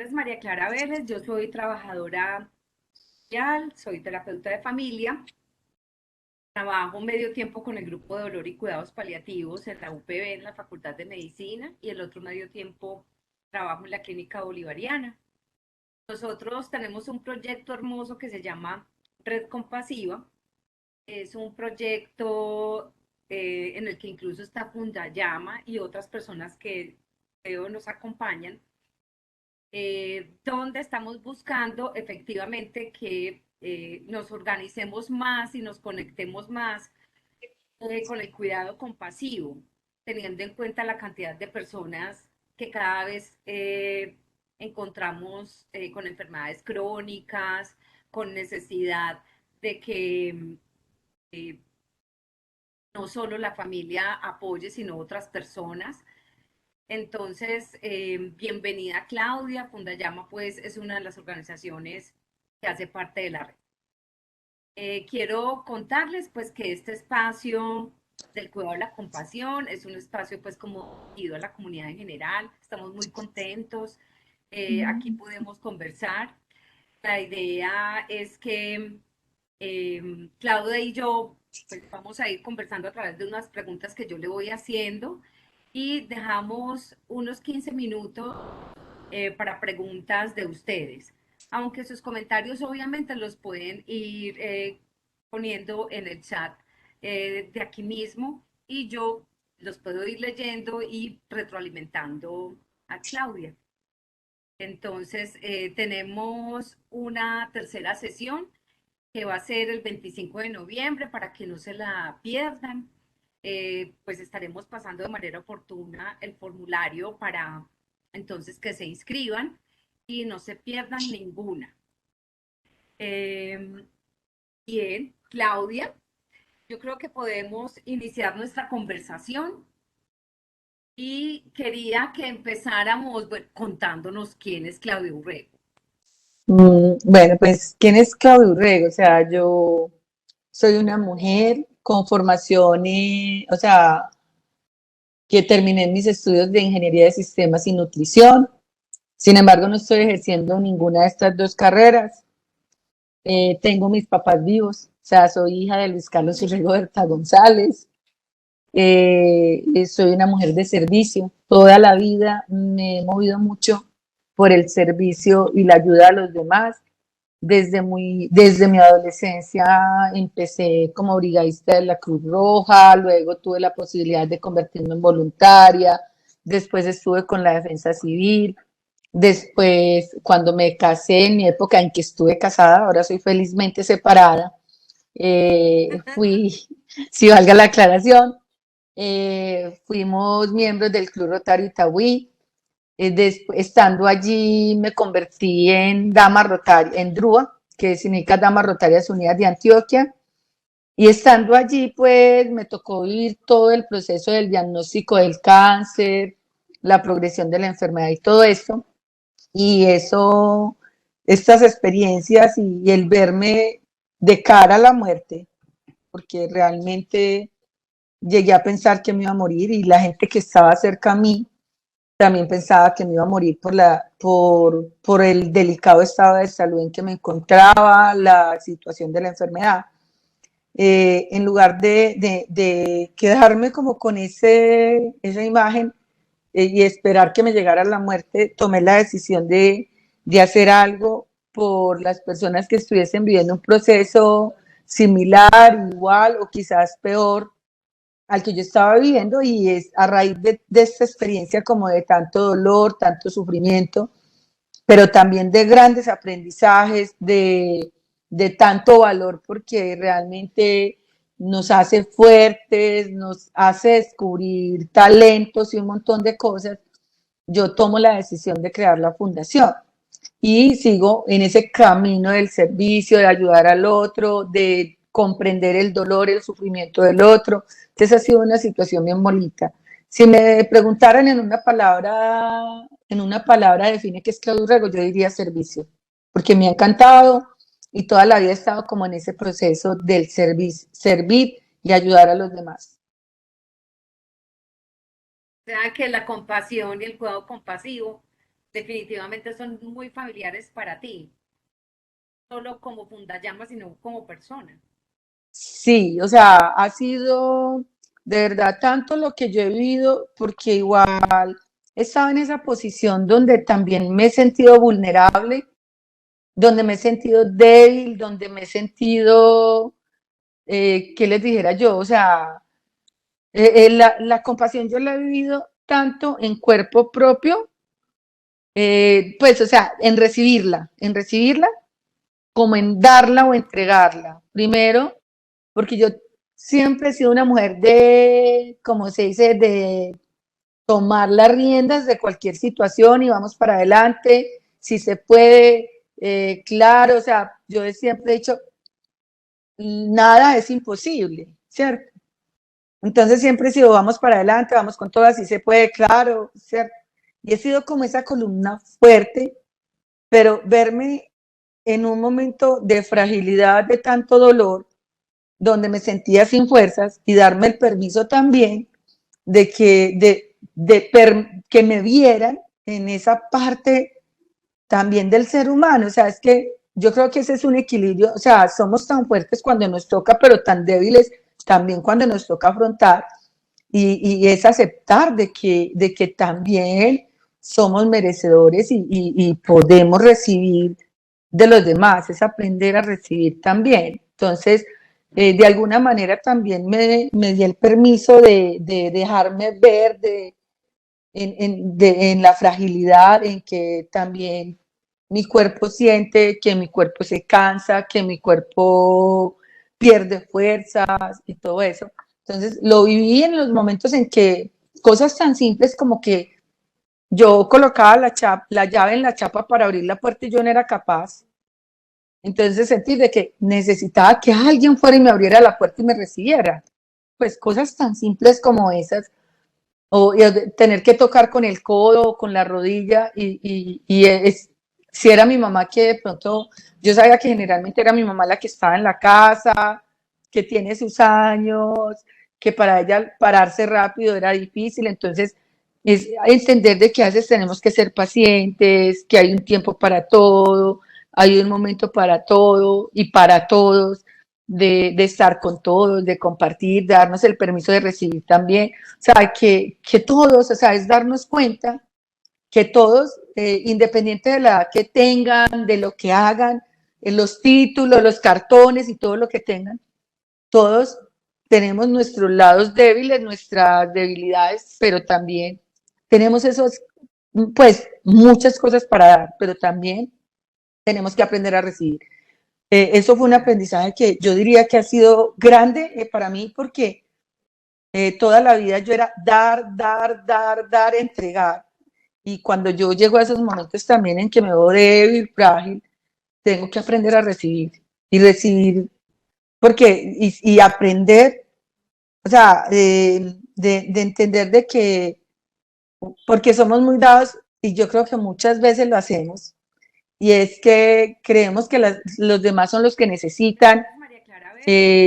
es María Clara Vélez, yo soy trabajadora social, soy terapeuta de familia, trabajo medio tiempo con el grupo de dolor y cuidados paliativos en la UPB, en la Facultad de Medicina, y el otro medio tiempo trabajo en la Clínica Bolivariana. Nosotros tenemos un proyecto hermoso que se llama Red Compasiva. Es un proyecto en el que incluso está Fundayama y otras personas que creo nos acompañan, donde estamos buscando efectivamente que nos organicemos más y nos conectemos más con el cuidado compasivo, teniendo en cuenta la cantidad de personas que cada vez encontramos con enfermedades crónicas, con necesidad de que eh, no solo la familia apoye, sino otras personas. Entonces, bienvenida Claudia. Fundayama, pues, es una de las organizaciones que hace parte de la red. Quiero contarles, pues, que este espacio del cuidado de la compasión es un espacio, pues, como ido a la comunidad en general. Estamos muy contentos. Aquí podemos conversar. La idea es que Claudia y yo, pues, vamos a ir conversando a través de unas preguntas que yo le voy haciendo y dejamos unos 15 minutos para preguntas de ustedes. Aunque sus comentarios obviamente los pueden ir poniendo en el chat de aquí mismo y yo los puedo ir leyendo y retroalimentando a Claudia. Entonces, tenemos una tercera sesión que va a ser el 25 de noviembre para que no se la pierdan. Pues estaremos pasando de manera oportuna el formulario para entonces que se inscriban y no se pierdan ninguna. Eh, Bien, Claudia, yo creo que podemos iniciar nuestra conversación y quería que empezáramos, bueno, contándonos quién es Claudia Urrego. Bueno, pues, ¿quién es Claudia Urrego? O sea, yo soy una mujer con formación, o sea, que terminé mis estudios de ingeniería de sistemas y nutrición. Sin embargo, no estoy ejerciendo ninguna de estas dos carreras. Tengo mis papás vivos, o sea, soy hija de Luis Carlos Urrego Berta González. Soy una mujer de servicio. Toda la vida me he movido mucho por el servicio y la ayuda a los demás. Desde mi adolescencia empecé como brigadista de la Cruz Roja, luego tuve la posibilidad de convertirme en voluntaria, después estuve con la Defensa Civil, después cuando me casé, en mi época en que estuve casada, ahora soy felizmente separada, fui, si valga la aclaración, fuimos miembros del Club Rotario Itagüí. Estando allí me convertí en dama rotaria, en DRUA, que significa Damas Rotarias Unidas de Antioquia. Y estando allí, pues me tocó vivir todo el proceso del diagnóstico del cáncer, la progresión de la enfermedad y todo eso. Y eso, estas experiencias y el verme de cara a la muerte, porque realmente llegué a pensar que me iba a morir y la gente que estaba cerca a mí también pensaba que me iba a morir por el delicado estado de salud en que me encontraba, la situación de la enfermedad. En lugar de quedarme como con esa imagen y esperar que me llegara la muerte, tomé la decisión de hacer algo por las personas que estuviesen viviendo un proceso similar, igual o quizás peor al que yo estaba viviendo, y es a raíz de esta experiencia como de tanto dolor, tanto sufrimiento, pero también de grandes aprendizajes, de tanto valor, porque realmente nos hace fuertes, nos hace descubrir talentos y un montón de cosas. Yo tomo la decisión de crear la fundación y sigo en ese camino del servicio, de ayudar al otro, de comprender el dolor, el sufrimiento del otro. Entonces ha sido una situación bien bonita. Si me preguntaran en una palabra define qué es Claudio Rego, yo diría servicio, porque me ha encantado y toda la vida he estado como en ese proceso del servicio, servir y ayudar a los demás. O sea, que la compasión y el cuidado compasivo definitivamente son muy familiares para ti, solo como Fundallamas, sino como persona. Sí, o sea, ha sido de verdad tanto lo que yo he vivido, porque igual he estado en esa posición donde también me he sentido vulnerable, donde me he sentido débil, donde me he sentido, ¿qué les dijera yo? O sea, la compasión yo la he vivido tanto en cuerpo propio, pues, o sea, en recibirla como en darla o entregarla. Primero, porque yo siempre he sido una mujer de, como se dice, de tomar las riendas de cualquier situación y vamos para adelante, si se puede, claro, o sea, yo siempre he dicho, nada es imposible, ¿cierto? Entonces siempre he sido, vamos para adelante, vamos con todas, si se puede, claro, ¿cierto? Y he sido como esa columna fuerte, pero verme en un momento de fragilidad, de tanto dolor, donde me sentía sin fuerzas y darme el permiso también que me vieran en esa parte también del ser humano. O sea, es que yo creo que ese es un equilibrio. O sea, somos tan fuertes cuando nos toca, pero tan débiles también cuando nos toca afrontar. Y es aceptar de que también somos merecedores y podemos recibir de los demás, es aprender a recibir también. Entonces, de alguna manera también me di el permiso de dejarme ver en la fragilidad, en que también mi cuerpo siente, que mi cuerpo se cansa, que mi cuerpo pierde fuerzas y todo eso. Entonces, lo viví en los momentos en que cosas tan simples como que yo colocaba la llave en la chapa para abrir la puerta y yo no era capaz. Entonces sentí de que necesitaba que alguien fuera y me abriera la puerta y me recibiera. Pues cosas tan simples como esas, o tener que tocar con el codo o con la rodilla, si era mi mamá que de pronto, yo sabía que generalmente era mi mamá la que estaba en la casa, que tiene sus años, que para ella pararse rápido era difícil, entonces es entender de que a veces tenemos que ser pacientes, que hay un tiempo para todo, hay un momento para todo y para todos, de estar con todos, de compartir, de darnos el permiso de recibir también. O sea, que todos, o sea, es darnos cuenta que todos, independiente de la edad que tengan, de lo que hagan, los títulos, los cartones y todo lo que tengan, todos tenemos nuestros lados débiles, nuestras debilidades, pero también tenemos esos, pues, muchas cosas para dar, pero también tenemos que aprender a recibir. Eso fue un aprendizaje que yo diría que ha sido grande para mí porque toda la vida yo era dar, entregar. Y cuando yo llego a esos momentos también en que me veo débil, frágil, tengo que aprender a recibir y recibir, porque, y aprender, o sea, de entender de que, porque somos muy dados y yo creo que muchas veces lo hacemos, y es que creemos que los demás son los que necesitan Gracias, María Clara. A ver, tú eres una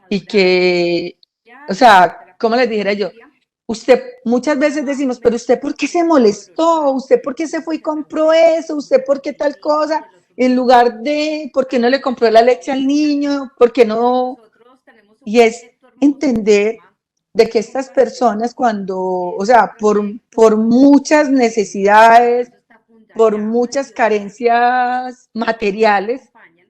y trabajadora que, o social, de sea, la ¿cómo les dijera yo? consultoría. Usted, muchas veces Trabajo decimos, pero usted por qué se médico, molestó, psicológica, usted por qué se fue y terapeuta compró familiar, eso, usted por qué tal cosa, y el otro en lugar de, ¿por qué no le compró la leche al psicología. niño? ¿Por qué no? Nosotros tenemos un Y es proyecto hermoso que se entender llama de que estas Compasión, personas cuando, que o es un sea, por proyecto muchas para necesidades, eso está por Fundallamas muchas y otras personas carencias que nos materiales, acompañan,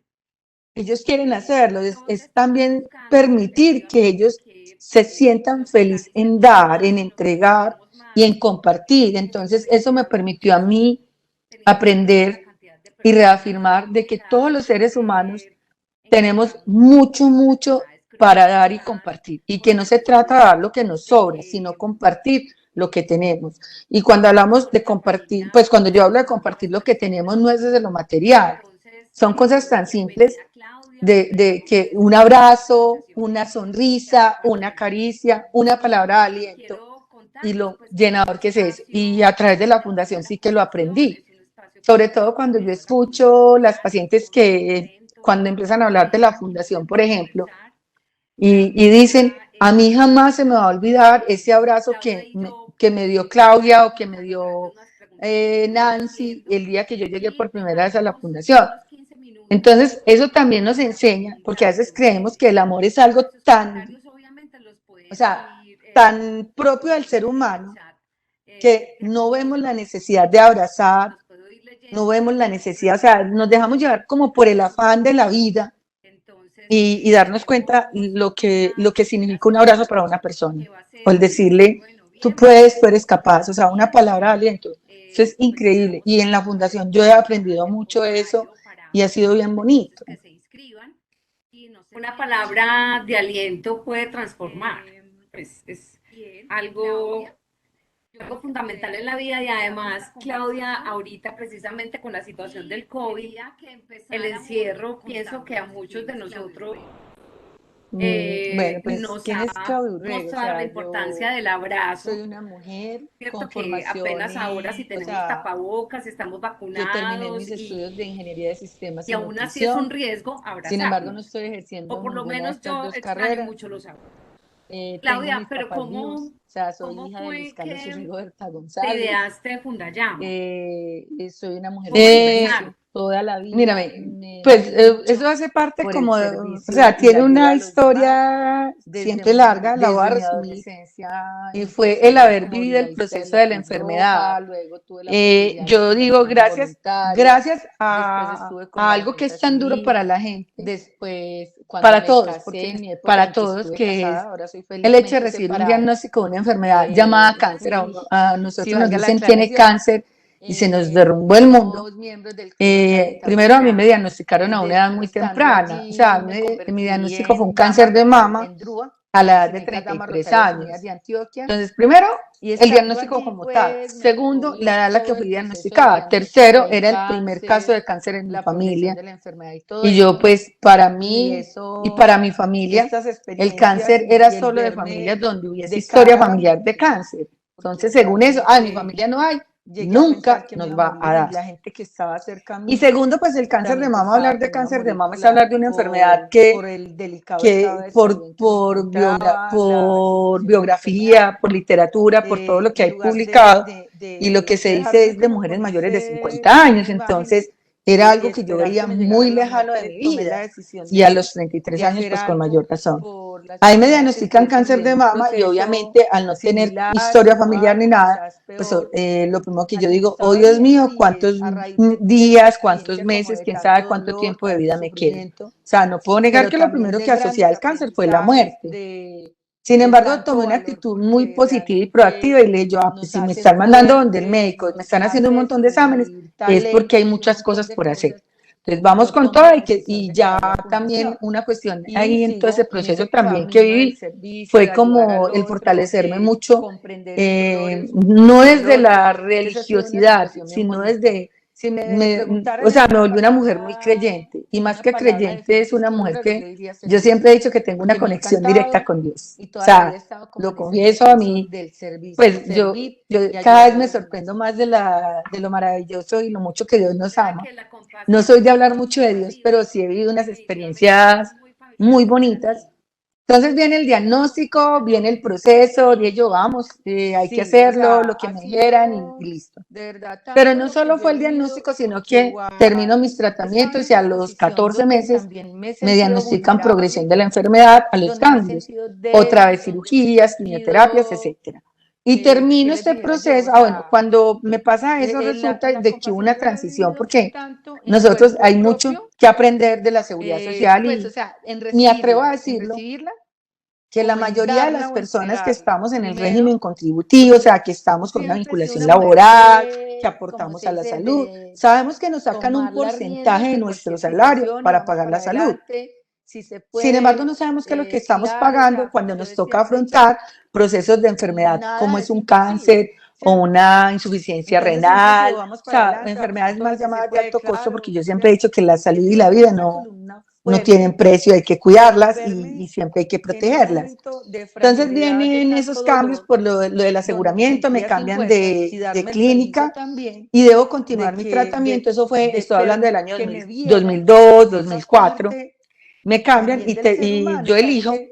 ellos quieren hacerlo, donde es estamos también buscando permitir que efectivamente ellos que se sientan nos felices en organicemos dar, más en y nos entregar organicemos y más en compartir. Entonces, eso me permitió a comunitariamente, mí teniendo en cuenta la aprender cantidad de y personas reafirmar de que cada todos los vez seres humanos que tenemos encontramos personas mucho, con mucho enfermedades para dar y crónicas, compartir. Y que con no se trata de dar necesidad lo que nos de sobra, sino que compartir lo que tenemos. Y cuando hablamos toda de la compartir, familia pues cuando yo hablo de apoyemos a compartir las lo que tenemos personas. no es desde lo material, Entonces, son cosas tan simples bienvenida Claudia, de empezamos que pues un con esta abrazo, conversación una que hace sonrisa, parte una de nosotros. caricia, una palabra de aliento Quiero y contarles lo pues que este llenador que es eso. Y espacio a través de la de fundación la sí que lo fundación aprendí. es un espacio que Sobre está todo cuando yo desarrollando la comunidad escucho las local en pacientes torno a un que evento cuando empiezan a hablar de la que se fundación, por puede ejemplo, realizar. y Claudia dicen, a mí jamás se me va a olvidar ese abrazo Claudia y yo que me dio Claudia o que me empezamos a dio hacerle unas Nancy, el día que yo llegué por primera vez a la fundación. Entonces, eso también nos enseña, porque a veces creemos que el amor es algo tan, o sea, tan propio del ser humano, que no vemos la necesidad de abrazar, no vemos la necesidad, o sea, nos dejamos llevar como por el afán de la vida y darnos cuenta lo que significa un abrazo para una persona, o el decirle, tú puedes, tú eres capaz, o sea, una palabra de aliento. Eso es increíble. Y en la fundación yo he aprendido mucho eso y ha sido bien bonito. Una palabra de aliento puede transformar. Pues es algo, algo fundamental en la vida y además, Claudia, ahorita precisamente con la situación del COVID, el encierro, pienso que a muchos de nosotros Bueno, pues, nos ¿quién es ha Claudia Urrego? O mostrado la sea, importancia yo del soy abrazo. una mujer Cierto con que apenas ahora si formaciones, o tenemos sea, tapabocas, estamos yo terminé vacunados mis estudios de ingeniería de sistemas y y aún así es un nutrición. riesgo Sin embargo, no abrazarnos. estoy O ejerciendo por lo ninguna de menos estas yo dos extraño carreras. mucho los abrazos. Tengo Claudia, mis pero papás vivos, o sea, soy cómo hija de Luis fue Carlos y que Rigoberta te González. ideaste Fundayama? Soy una mujer ¿Cómo de servicio. empezaron? Toda la vida Mírame, me pues moví mucho eso hace parte por el como, o servicio sea, y la tiene ayuda una a los demás. historia Desde siempre larga, la voy a desde mi resumir. adolescencia Y fue el empecé haber como vivido el brigadista de proceso la de la Cruz enfermedad. Roja, luego tuve la posibilidad de Yo trabajar digo como gracias, voluntaria, gracias después estuve con a la algo que Defensa es tan duro para Civil, la gente, después cuando para me todos, casé, porque en mi época para en que todos, estuve que es casada, ahora soy el hecho de felizmente recibir un separada, diagnóstico de una enfermedad llamada cáncer. fui, A si nosotros nos valga la dicen tiene aclaración, cáncer y se nos derrumbó el mundo. fuimos miembros del Club Norberta Primero a mí me Bosa. diagnosticaron a una edad muy Estando temprana, o sea, allí me mi convertí diagnóstico fue un en Dama cáncer de Rotaria mama en DRUA, a la edad de Clínicas Damas 33 Rotarias Unidas años. de Antioquia, Entonces, primero, y el estando diagnóstico allí, como tal. pues me tocó Segundo, la vivir edad a la que todo fui el proceso de diagnosticada. diagnóstico Tercero, del era el primer caso cáncer, de cáncer en mi la progresión familia. de la enfermedad y todo Y yo, esto. pues, para Y mí y eso, para mi familia, estas el experiencias cáncer era y el solo de familias verme donde hubiese de historia cara, familiar de cáncer. porque Entonces, según eso, en mi realmente familia no hay, llegué a pensar nunca que me nos iba a va a morir y dar. la gente que estaba cerca a Y mí segundo, pues el cáncer de también mama, hablar pensaba que de me iba a cáncer de morir mama es hablar de una enfermedad por el delicado estado que de salud en que me encontraba, la por situación de la enfermedad, biografía, por literatura, por todo lo que en hay lugar publicado y lo que se de dice dejarme es de como mujeres con mayores de ese, 50 esa años. imagen Entonces, era y algo que yo esperar veía que me llegara muy la lejano de muerte, mi tomé la vida. decisión Y a los 33 de años, hacer pues con mayor algo razón. por las Ahí me personas que diagnostican estuvieran cáncer de viviendo un mama y proceso obviamente al no tener similar historia o familiar ni algo nada, quizás pues peor lo primero que al yo que yo digo, oh estaba Dios viviendo mío, y es cuántos a raíz de esa días, cuántos experiencia como meses, de quién sabe tanto cuánto dolor, tiempo de tanto vida me queda. O sufrimiento, sea, no puedo negar pero que lo también primero de que asocié grandes al cáncer fue la aprendizajes, muerte. Sin de embargo, tomé tanto una valor, actitud muy porque positiva y proactiva y realmente le yo, pues nos si me hace están mandando donde el fuertes, médico, me nos están haciendo un hace montón de exámenes, descubrir es porque hay talentos y un muchas montón cosas de por hacer. cosas. Entonces vamos Yo con tomé la todo decisión y de ya crear la también fundación una cuestión y ahí en todo ese sigo en proceso ese también que camino del viví servicio, de fue ayudar al como el otro, fortalecerme mucho, comprender el dolor en sus no desde colores. la Entonces ha sido una religiosidad, situación bien sino bonita. desde Si me o preguntaran sea, en me una volví una mujer muy palabra, creyente y en más una que palabra creyente definir es qué es una Claudia mujer Herrero, yo que diría yo siempre servicio, he dicho que tengo una porque me ha conexión directa encantado con Dios. y O toda la vida he sea, estado como lo en ese confieso a proceso mí, del servicio, pues servir yo y cada ayudar vez a me los demás. sorprendo más de lo maravilloso y lo mucho que Dios nos ama. No soy de Sí, hablar mucho de Dios, pero sí he vivido unas experiencias muy bonitas. Entonces viene el diagnóstico, viene el proceso, de ello vamos, hay que sí, o hacerlo, sea, lo que ha me dijeran y sido listo. de verdad Pero tanto no lo que solo yo fue he el vivido, diagnóstico, sino porque que termino igual mis he estado en tratamientos y a una los posición 14 donde meses también me he me sentido diagnostican progresión vulnerable, de la enfermedad a los donde me he cambios, sentido otra vez débil, donde me he cirugías, quimioterapias, sentido, etcétera. Y ¿qué termino les este dijera yo? O proceso, bueno, sea, cuando me pasa eso resulta la de que hubo compasión una yo la he transición vivido porque tanto en nosotros cuerpo hay mucho propio, que aprender de la seguridad social pues, o y sea, me atrevo a en decirlo recibirla, que la como en mayoría de las darla o personas que entregarla. estamos en el régimen Primero, contributivo, o sea, que estamos con una siempre he sido vinculación una mujer laboral, que como aportamos se a la dice, salud, de sabemos que nos sacan un tomar las porcentaje riendas de de nuestro cualquier salario situación y para vamos pagar para la salud. adelante, si se Sin embargo, puede. no sabemos qué es lo que estamos Claro, o pagando sea, cuando yo nos toca siempre he dicho, afrontar procesos de enfermedad, como nada es es un cáncer imposible, o ¿cierto? una insuficiencia Entonces siempre he renal, sido, o vamos para sea, adelante, vamos con enfermedades todo, más si se llamadas de puede, alto costo, porque claro, yo siempre he ¿cierto? dicho que la He salud y la tenido vida una no, columna no tienen fuerte, precio, hay que pero cuidarlas y verme siempre hay que en un protegerlas. momento de Entonces fragilidad, de vienen esos tanto cambios dolor, por lo del donde me aseguramiento, me sentía sin cambian fuerzas y de darme el permiso clínica también y debo continuar de mi tratamiento. Eso fue, estoy hablando del año que me vieran 2002, esa 2004. parte Me cambian también del ser y humano, yo ¿sabes elijo qué?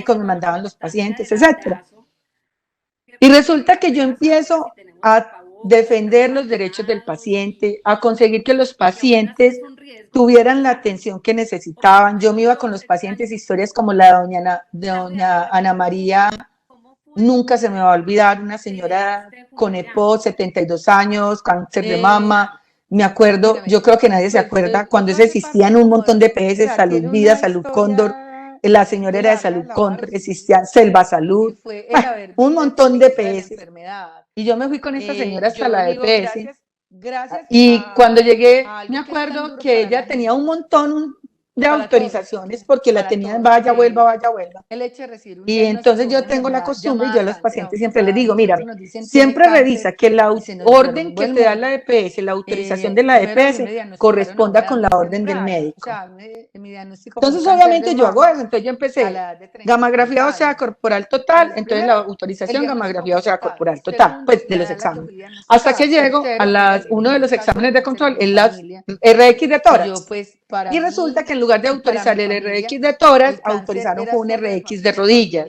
médicos me mandaban los pacientes, etcétera. Y resulta que yo empiezo a defender los derechos del paciente, a conseguir que los pacientes tuvieran la atención que necesitaban. Yo me iba con los pacientes, historias como la de doña Ana María, nunca se me va a olvidar, una señora con EPO, 72 años, cáncer de mama, Me acuerdo, yo creo que nadie se acuerda, cuando eso existían un montón de EPS, Salud Vida, Salud Cóndor, la señora era de Salud Cóndor, existía Selva Salud, bueno, un montón de EPS. Y yo me fui con esta señora hasta la EPS. Y cuando llegué, me acuerdo que ella tenía un montón de autorizaciones porque la tenía en vaya, vuelva, vaya, vuelva. Y entonces yo tengo la costumbre y yo a los pacientes siempre les digo, mira, siempre revisa que la orden que te da la EPS, la autorización de la EPS, corresponda con la orden del médico. Entonces obviamente yo hago eso, entonces yo empecé gamografía ósea corporal total, entonces la autorización gamografía ósea corporal total, pues de los exámenes. Hasta que llego a uno de los exámenes de control, es la RX de tórax. Y resulta que en lugar de autorizar el RX de tórax, autorizaron con un RX de rodillas.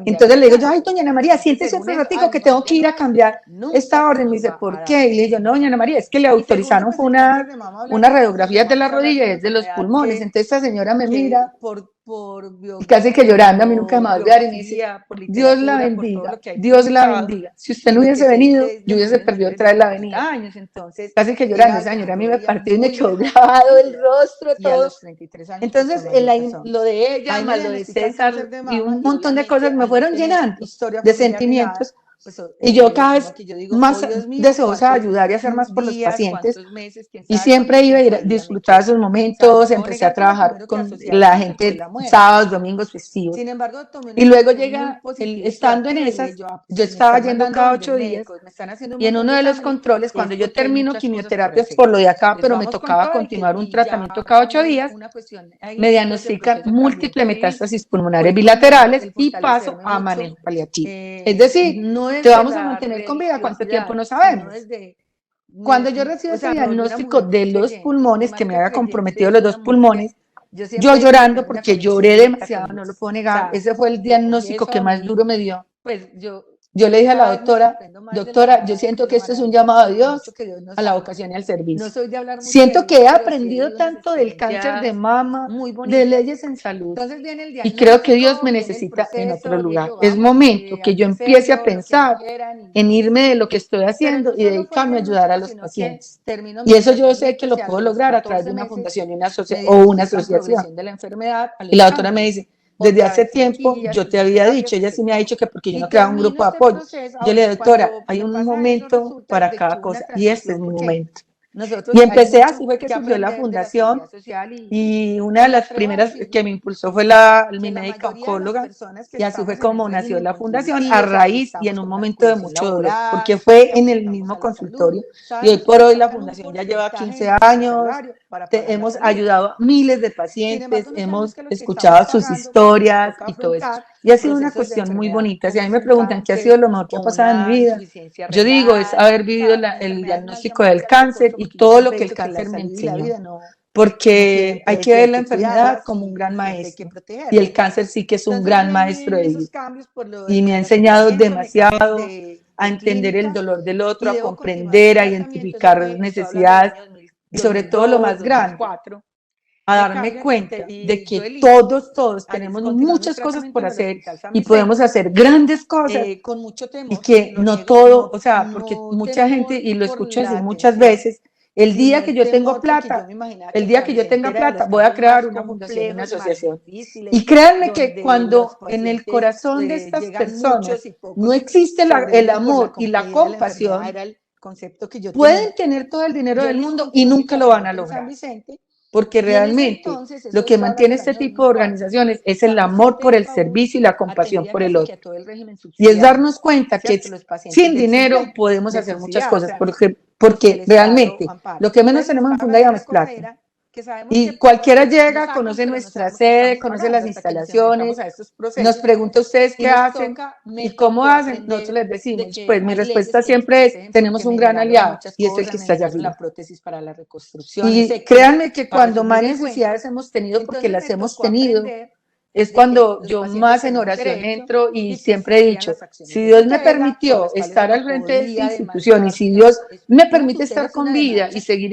Entonces le digo yo, ay, doña Ana María, siéntese un ratico que tengo que ir a cambiar esta orden. Me dice, ¿por qué? Y le digo, no, doña Ana María, es que le autorizaron fue una radiografía de la rodilla y es de los pulmones. Entonces esta señora me mira y casi que llorando, a mí nunca me va a olvidar, y me dice, Dios la bendiga, Dios la bendiga. Si usted no hubiese venido, yo hubiese perdido otra vez la venida. Casi que llorando, esa señora a mí me partió y me quedó grabado el rostro, todo. Entonces, lo de ella, más lo de César y un montón de cosas me fueron llenando de sentimientos. Y yo cada vez más deseosa de ayudar y hacer más por los pacientes. Y siempre iba a ir a disfrutar esos momentos, empecé a trabajar con la gente sábados, domingos, festivos. Y luego llega, estando en esas, yo estaba yendo cada 8 días y en uno de los controles, cuando yo termino quimioterapias por lo de acá, pero me tocaba continuar un tratamiento cada 8 días, me diagnostican múltiple metástasis pulmonares bilaterales y paso a manejo paliativo. Es decir, te vamos a mantener con vida, ¿cuánto tiempo? No sabemos. Cuando yo recibo ese diagnóstico de los pulmones, que me había comprometido los 2 pulmones, yo llorando porque lloré demasiado, no lo puedo negar, ese fue el diagnóstico que más duro me dio. Yo le dije a la doctora, yo siento que esto es un llamado a Dios, a la vocación y al servicio. Siento que he aprendido tanto del cáncer de mama, de leyes en salud, y creo que Dios me necesita en otro lugar. Es momento que yo empiece a pensar en irme de lo que estoy haciendo y dedicarme a ayudar a los pacientes. Y eso yo sé que lo puedo lograr a través de una fundación y una asociación. Y la doctora me dice, desde hace tiempo yo te había dicho, ella sí me ha dicho que porque yo no creaba un grupo de apoyo. Yo le digo, doctora, hay un momento para cada cosa y este es mi momento. Y empecé, así fue que surgió la fundación, y una de las primeras que me impulsó fue mi médica oncóloga, y así fue como nació la fundación, a raíz y en un momento de mucho dolor, porque fue en el mismo consultorio, y hoy por hoy la fundación ya lleva 15 años, hemos ayudado a miles de pacientes, hemos escuchado sus historias y todo eso. Y ha sido una cuestión muy bonita. Si a mí me preguntan qué ha sido lo mejor que ha pasado en mi vida, yo digo, es haber vivido el diagnóstico del cáncer y todo lo que el cáncer me enseñó. Porque hay que ver la enfermedad como un gran maestro. Y el cáncer sí que es un gran maestro de vida. Y me ha enseñado demasiado a entender el dolor del otro, a comprender, a identificar necesidades y sobre todo lo más grande, a darme cuenta de que todos tenemos muchas cosas por hacer y podemos hacer grandes cosas y que no todo, o sea, porque mucha gente, y lo escucho decir muchas veces, el día que yo tengo plata, el día que yo tenga plata, voy a crear una fundación, una asociación. Y créanme que cuando en el corazón de estas personas no existe el amor y la compasión, pueden tener todo el dinero del mundo y nunca lo van a lograr. Porque realmente lo que mantiene este tipo de organizaciones es el amor por el servicio y la compasión por el otro. Y es darnos cuenta que sin dinero podemos hacer muchas cosas, porque realmente lo que menos tenemos en Fundayam es plata. Y cualquiera llega, conoce nuestra sede, conoce las instalaciones, nos pregunta a ustedes qué hacen y cómo hacen. Nosotros les decimos, pues mi respuesta siempre es, tenemos un gran aliado y es el que está allá arriba. Y créanme que cuando más necesidades hemos tenido, porque las hemos tenido, es cuando yo más en oración entro y siempre he dicho, si Dios me permitió estar al frente de esta institución y si Dios me permite estar con vida y seguir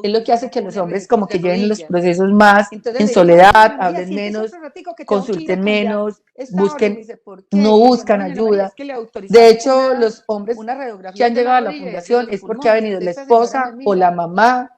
es lo que hace que los hombres como que de lleven los rodillas. procesos más Entonces en le digo, soledad, "Ay, María, hablen siéntese menos, otro ratico que tengo que ir a consulten cambiar menos, esta orden". Me busquen, dice, ¿por qué? no Y yo, buscan no, doña María, ayuda. es que le De autorizaron hecho, los hombres una que radiografía han de la llegado a la rodilla y de fundación los es porque ha pulmones. venido la Esta señora me esposa o la mira mamá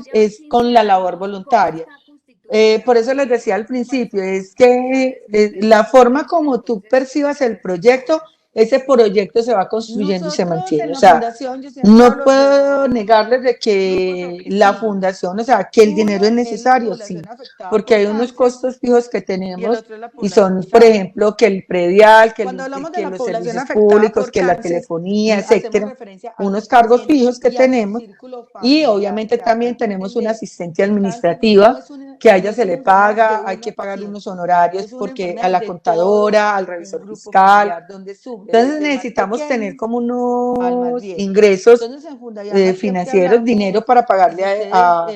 hacemos es con la labor voluntaria. Por eso les decía al principio, es que la forma como tú percibas el proyecto, ese proyecto se va construyendo y se mantiene. O sea, no puedo negarles de que la fundación, o sea, que el dinero es necesario, sí, porque hay unos costos fijos que tenemos y son, por ejemplo, que el predial, que los servicios públicos, que la telefonía, etcétera, unos cargos fijos que tenemos y obviamente también tenemos una asistente administrativa que a ella se le paga, hay que pagar unos honorarios porque a la contadora, al revisor fiscal, Entonces necesitamos tener como unos ingresos financieros, dinero para pagarle a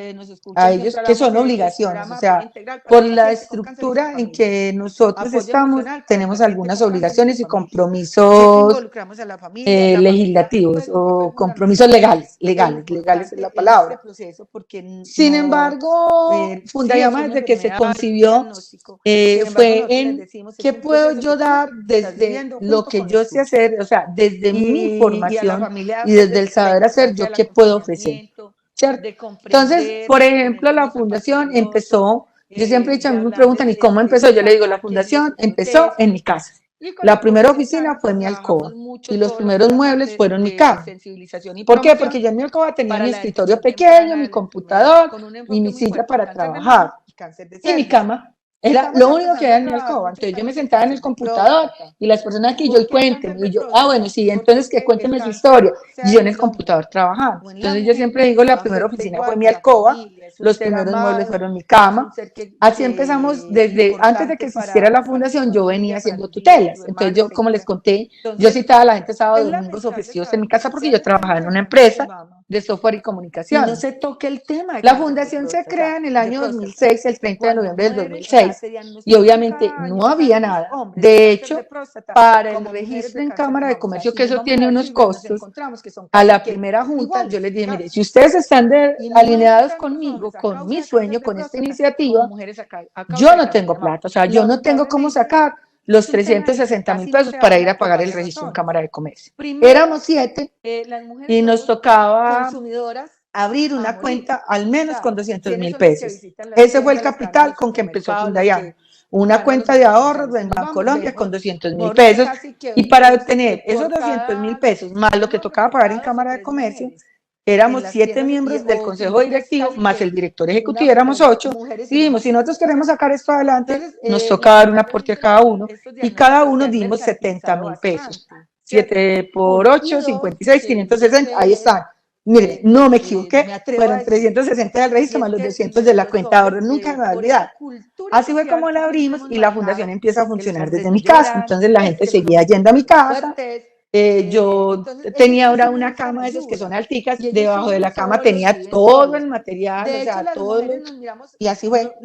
ellos, que son obligaciones, o sea, por la estructura en que nosotros estamos, tenemos algunas obligaciones y compromisos legislativos o compromisos legales es la palabra. Sin embargo, Fundayama desde que se concibió fue en qué puedo yo dar desde lo que yo sé hacer, o sea, desde mi formación y desde el saber hacer, yo qué puedo ofrecer, ¿cierto? Entonces, por ejemplo, la fundación empezó, yo siempre he dicho, a mí me preguntan, ¿y cómo empezó? Yo le digo, la fundación empezó en mi casa. La primera oficina fue mi alcoba y los primeros muebles fueron mi cama. ¿Por qué? Porque yo en mi alcoba tenía mi escritorio pequeño, mi computador y mi silla para trabajar. Y mi cama era lo único que había en mi alcoba. Entonces yo me sentaba en el computador y las personas aquí, yo cuéntenme, y yo, bueno, sí, entonces que cuéntenme su historia. Y yo en el computador trabajando. Entonces yo siempre digo, la primera oficina fue mi alcoba, los primeros muebles fueron mi cama. Así empezamos desde antes de que existiera la fundación, yo venía haciendo tutelas. Entonces yo, como les conté, yo citaba a la gente sábado, domingos o festivos en mi casa porque yo trabajaba en una empresa de software y comunicación. Y no se toque el tema. La fundación se crea en el año 2006, el 30 de noviembre del 2006, y obviamente no había nada. De hecho, para el registro en Cámara de Comercio, que eso tiene unos costos, a la primera junta yo les dije, mire, si ustedes están alineados conmigo, con mi sueño, con esta iniciativa, yo no tengo plata, o sea, yo no tengo cómo sacar los 360.000 pesos para ir a pagar el registro en Cámara de Comercio. Éramos 7 y nos tocaba abrir una cuenta al menos con 200.000 pesos. Ese fue el capital con que empezó Fundayama. Una cuenta de ahorros en Bancolombia con 200.000 pesos. Y para obtener esos 200.000 pesos, más lo que tocaba pagar en Cámara de Comercio, éramos 7 miembros del consejo directivo, más el director ejecutivo, éramos 8. Y dijimos, si nosotros queremos sacar esto adelante, nos toca dar un aporte a cada uno. Y cada uno dimos 70.000 pesos. 7 por 8, 56, 560, ahí están. Mire, no me equivoqué, fueron 360 del registro más los 200 de la cuenta de ahorro, nunca me voy a olvidar. Así fue como la abrimos y la fundación empieza a funcionar desde mi casa, entonces la gente seguía yendo a mi casa. Yo tenía ahora una cama de esas que son alticas, debajo de la cama tenía todo el material, o sea, todo, y así fue.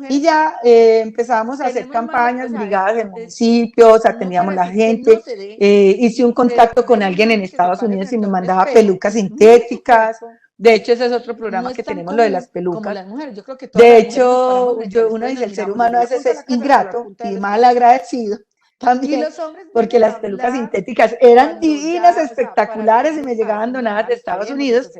Y ya empezamos a hacer campañas, brigadas en municipios, atendíamos a la gente, hice un contacto con alguien en Estados Unidos y me mandaba pelucas sintéticas. De hecho, ese es otro programa que tenemos, lo de las pelucas. De hecho, uno dice, el ser humano a veces es ingrato y mal agradecido. También, porque las pelucas sintéticas eran divinas, espectaculares y me llegaban donadas de Estados Unidos,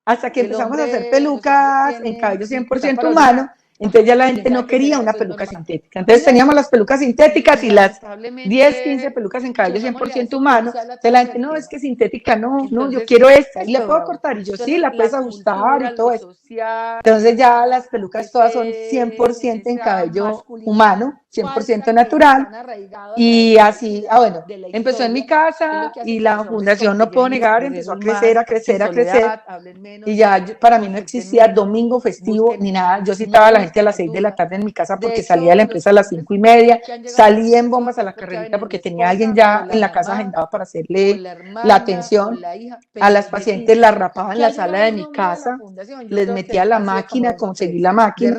hasta que empezamos a hacer pelucas en cabello 100% humano. Entonces ya la gente no quería una peluca sintética. Entonces teníamos las pelucas sintéticas y las 10, 15 pelucas en cabello 100% humano. Entonces la gente, no, es que sintética, no, yo quiero esta. Y la puedo cortar. Y yo, sí, la puedes ajustar y todo eso. Entonces ya las pelucas todas son 100% en cabello humano, 100% natural. Y así, bueno, empezó en mi casa y la fundación, no puedo negar, empezó a crecer, a crecer, a crecer. Y ya para mí no existía domingo festivo ni nada. Yo citaba a la gente a las 6 de la tarde en mi casa porque salía de la empresa a las 5:30, salía en bombas a la carrerita porque tenía alguien ya en la casa agendado para hacerle la atención. A las pacientes las rapaba en la sala de mi casa, les metía la máquina, conseguí la máquina,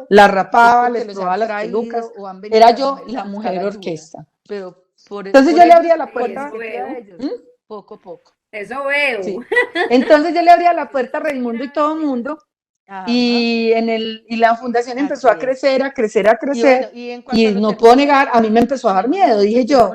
la rapaba, les probaba las pelucas. Era yo la mujer orquesta. Entonces yo le abría la puerta. Poco a poco. Eso veo. Sí. Entonces yo le abría la puerta a Raimundo y todo el mundo. Y la fundación empezó a crecer, a crecer, a crecer, y no puedo negar, a mí me empezó a dar miedo. Dije yo,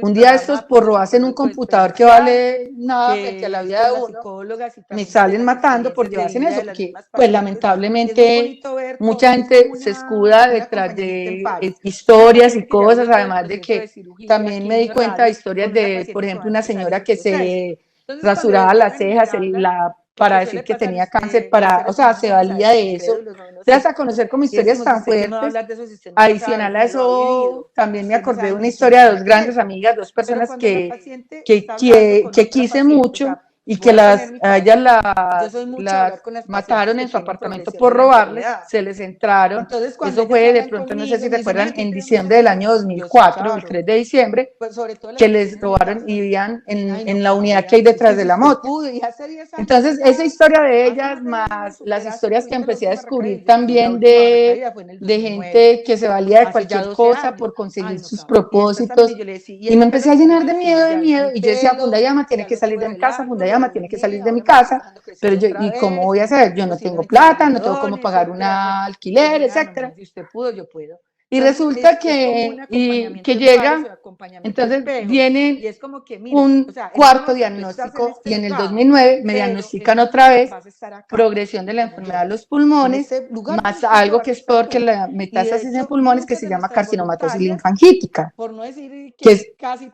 un día estos porros hacen un computador que vale nada frente a la vida de uno, me salen matando por llevarse en eso, porque pues lamentablemente mucha gente se escuda detrás de historias y cosas, además de que también me di cuenta de historias de, por ejemplo, una señora que se rasuraba las cejas, para decir que tenía cáncer, o sea, se valía de eso. Entonces, hasta conocer como historias tan fuertes. Adicional a eso, también me acordé de una historia de dos grandes amigas, dos personas que quise mucho y que a ellas las mataron en su apartamento por robarles, se les entraron. Eso fue de pronto, no sé si recuerdan, en diciembre del año 2004, el 3 de diciembre, que les robaron y vivían en la unidad que hay detrás de la moto. Entonces, esa historia de ellas, más las historias que empecé a descubrir también de gente que se valía de cualquier cosa por conseguir sus propósitos, y me empecé a llenar de miedo, y yo decía, Fundayama tiene que salir de mi casa, Fundayama tiene que salir de mi casa, pero yo, ¿y cómo voy a hacer? Yo no tengo plata, no tengo cómo pagar un alquiler, etcétera. Si usted pudo, yo puedo. Y resulta que llega, entonces viene un cuarto diagnóstico y en el 2009 me diagnostican otra vez progresión de la enfermedad de los pulmones, más algo que es peor que la metástasis en pulmones, que se llama carcinomatosis linfangítica, que es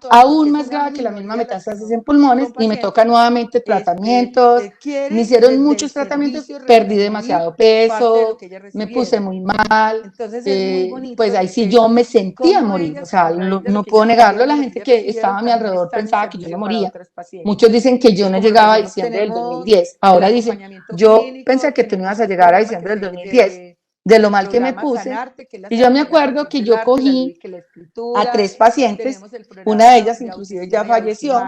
aún más grave que la misma metástasis en pulmones, y me toca nuevamente tratamientos. Me hicieron muchos tratamientos, perdí demasiado peso, me puse muy mal, pues ahí sí yo me sentía morir, o sea, no puedo negarlo. La gente que estaba a mi alrededor pensaba que yo no moría. Muchos dicen que yo no llegaba a diciembre del 2010, ahora dicen, yo pensé que tú no ibas a llegar a diciembre del 2010, de lo mal que me puse. Y yo me acuerdo que yo cogí a 3 pacientes, una de ellas inclusive ya falleció,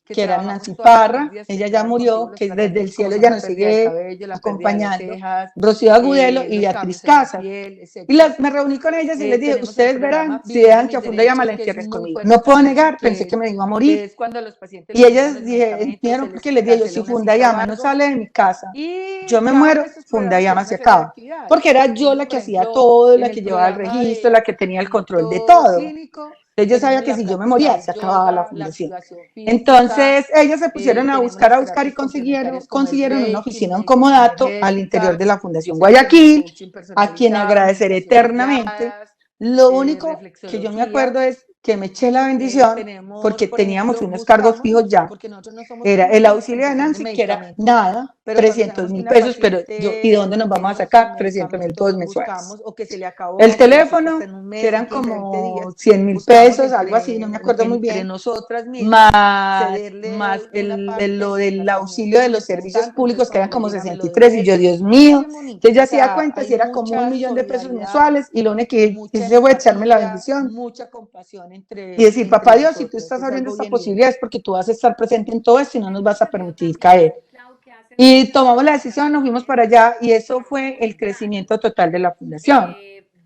que era Nancy Parra, ella ya murió, que desde el cielo ya nos sigue acompañando, Rocío Agudelo y Beatriz Casas. Y me reuní con ellas y les dije, ustedes verán si dejan que a Fundayama la entierren conmigo. No puedo negar, pensé que me iba a morir. Y ellas dijeron, porque les dije yo, si Fundayama no sale de mi casa, yo me muero, Fundayama se acaba. Porque era yo la que hacía todo, la que llevaba el registro, la que tenía el control de todo. Entonces yo sabía que si yo me moría, se acababa la fundación. Entonces ellos se pusieron a buscar y consiguieron una oficina en Comodato al interior de la Fundación Guayaquil, a quien agradeceré eternamente. Lo único que yo me acuerdo es que me eché la bendición porque teníamos unos cargos fijos ya. Era el auxilio de Nancy, que era nada, 300.000 pesos, pero yo, ¿y de dónde nos vamos a sacar 300.000 pesos mensuales? El teléfono, que eran como 100.000 pesos, algo así, no me acuerdo muy bien, más lo del auxilio de los servicios públicos, que eran como 63, y yo, Dios mío, que yo hacía cuentas y era como 1.000.000 de pesos mensuales, y lo único que hice fue echarme la bendición y decir, papá Dios, si tú estás abriendo esta posibilidad es porque tú vas a estar presente en todo esto y no nos vas a permitir caer. Y tomamos la decisión, nos fuimos para allá, y eso fue el crecimiento total de la fundación.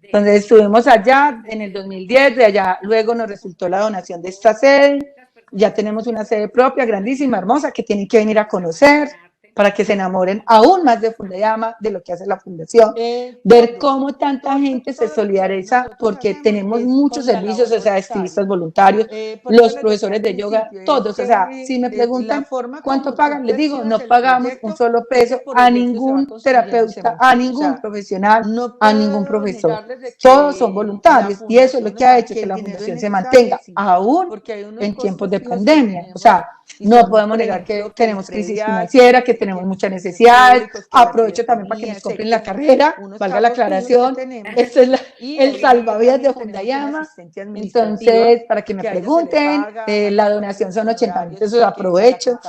Entonces estuvimos allá en el 2010, de allá luego nos resultó la donación de esta sede, ya tenemos una sede propia, grandísima, hermosa, que tienen que venir a conocer para que se enamoren aún más de Fundayama, de lo que hace la fundación, ver cómo tanta gente se solidariza, porque tenemos muchos servicios, o sea, estilistas voluntarios, los profesores de yoga, todos, o sea, si me preguntan cuánto pagan, les digo, no pagamos un solo peso a ningún terapeuta, a ningún profesional, a ningún profesor, todos son voluntarios, y eso es lo que ha hecho que la fundación se mantenga, aún en tiempos de pandemia, o sea, no podemos negar que tenemos crisis financiera, que tenemos muchas necesidades. Aprovecho también para que nos compren la carrera, valga la aclaración. Esto es el salvavidas de Fundayama. Entonces, para que me pregunten, la donación son 80.000 pesos, aprovecho.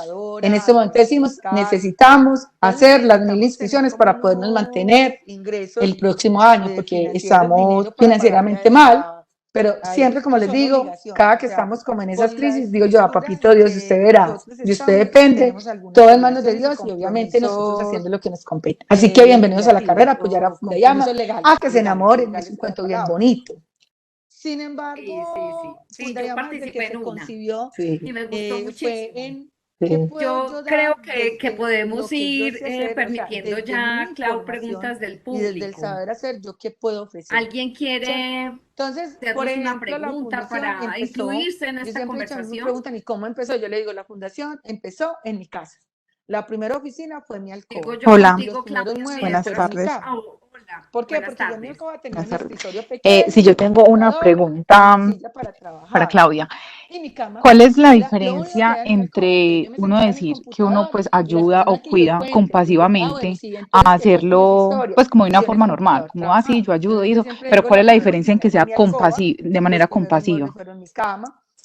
En este momento decimos, necesitamos hacer las 1.000 inscripciones para podernos mantener el próximo año, porque estamos financieramente mal. Pero siempre, como les digo, cada que estamos como en esas crisis, digo yo, a papito Dios, usted verá, y usted depende, todo en manos de Dios, y obviamente nosotros haciendo lo que nos compete. Así que bienvenidos a la carrera, apoyar a Fundayama, a que se enamoren, es un cuento bien bonito. Sin embargo, sí, yo participé en una, y me gustó muchísimo. Sí. Yo creo que podemos ir permitiendo ya, Clau, preguntas del público. Y desde el saber hacer, ¿yo qué puedo ofrecer? ¿Alguien quiere Entonces, por ejemplo, una pregunta para incluirse en esta conversación? Me preguntan, ¿y cómo empezó? Yo le digo, la fundación empezó en mi casa. La primera oficina fue en mi alcoba. Hola, buenas tardes. ¿Por qué? Buenas Porque yo tardes. me acabo de tener un escritorio pequeño. Si yo tengo una pregunta para Claudia. ¿Cuál es la diferencia entre uno decir que uno pues ayuda o cuida compasivamente a hacerlo pues como de una forma normal, como así yo ayudo y eso, pero cuál es la diferencia en que sea de manera compasiva?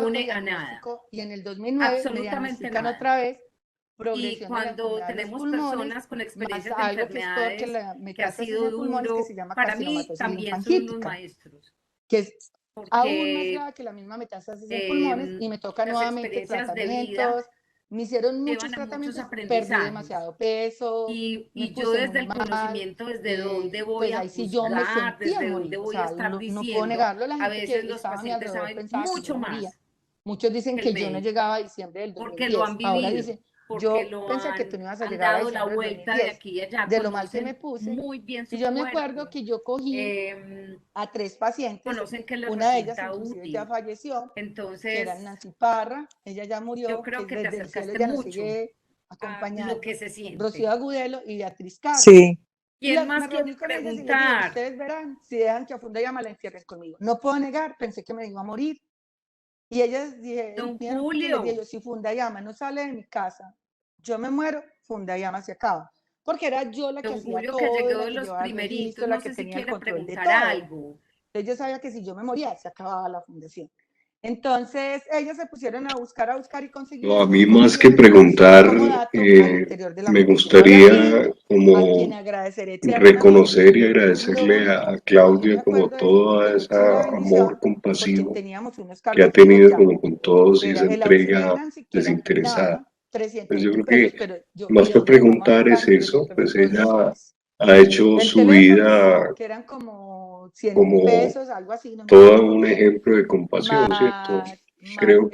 inmune a nada. Y en el 2009 me Absolutamente diagnostican nada. otra vez Y progresión de la cuando enfermedad de los tenemos pulmones, personas con más experiencias de algo que es peor que enfermedades la que ha metástasis sido de pulmones, que duro, se llama para mí carcinomatosis también son unos linfangítica, maestros, que es aún más porque grave que la misma metástasis en pulmones, y me toca las nuevamente experiencias de vida tratamientos. Me hicieron muchos llevan a muchos tratamientos, perdí aprendizajes. demasiado peso, me Y yo puse desde muy el mal, conocimiento, desde dónde voy pues a ahí sí yo me juzgar, sentía desde morir, dónde o voy a sea, estar no puedo diciendo, negarlo, la a gente que veces los estaba a mi pacientes alrededor saben pensaba que yo mucho moría. más Muchos dicen que el que yo no médico, llegaba a diciembre del porque lo 2010, han ahora vivido. dicen, porque yo lo pensé que tú no ibas a han llegar a dado la diciembre del vuelta de 2010, aquí y allá, de lo mal que me conocen puse. muy bien Y su yo me acuerdo cuerpo, que yo cogí a 3 pacientes, conocen qué les una de ellas resulta inclusive ya útil. falleció, que era Entonces, Nancy Parra, ella ya yo murió, creo que que te desde el cielo acercaste ya nos mucho sigue a lo acompañando, que se Rocío siente. Agudelo y Beatriz Castro. Sí. Y ¿Quién me más quiere reuní con ellas y les dije, preguntar? ustedes verán si dejan que a Fundayama la entierren conmigo. No puedo negar, pensé que me iba a morir. Y ellas Don vieron que les dije Julio, yo, si Fundayama no sale de mi casa, yo me muero, Fundayama se acaba. Porque era yo la que don hacía Julio que todo, llegó la de que los llevaba el registro, primeritos, la no que sé si tenía el quiere control de preguntar todo. algo. Entonces yo sabía que si yo me moría, se acababa la fundación. Entonces ellas se pusieron a buscar y No, a consiguieron mí y más que consiguieron preguntar, como dato al interior de la me fundación. Y gustaría aquí, a quien como agradeceré eternamente, reconocer y lo agradecerle único a que yo me Claudia como acuerdo es todo que no ese tuve la amor bendición porque compasivo teníamos unos que ha cargos fijos tenido ya. como con todos y Era esa el auxilio de entrega Nancy, que era desinteresada. nada, 300 Pues yo mil creo pesos, que pero yo, ¿y más de que dónde les vamos a preguntar sacar es eso, 300 mil pues pesos ella mensuales? ha hecho El su teléfono, vida que eran como 100.000 como pesos, algo así, no me todo acuerdo un bien, ejemplo de compasión, ¿cierto? más Creo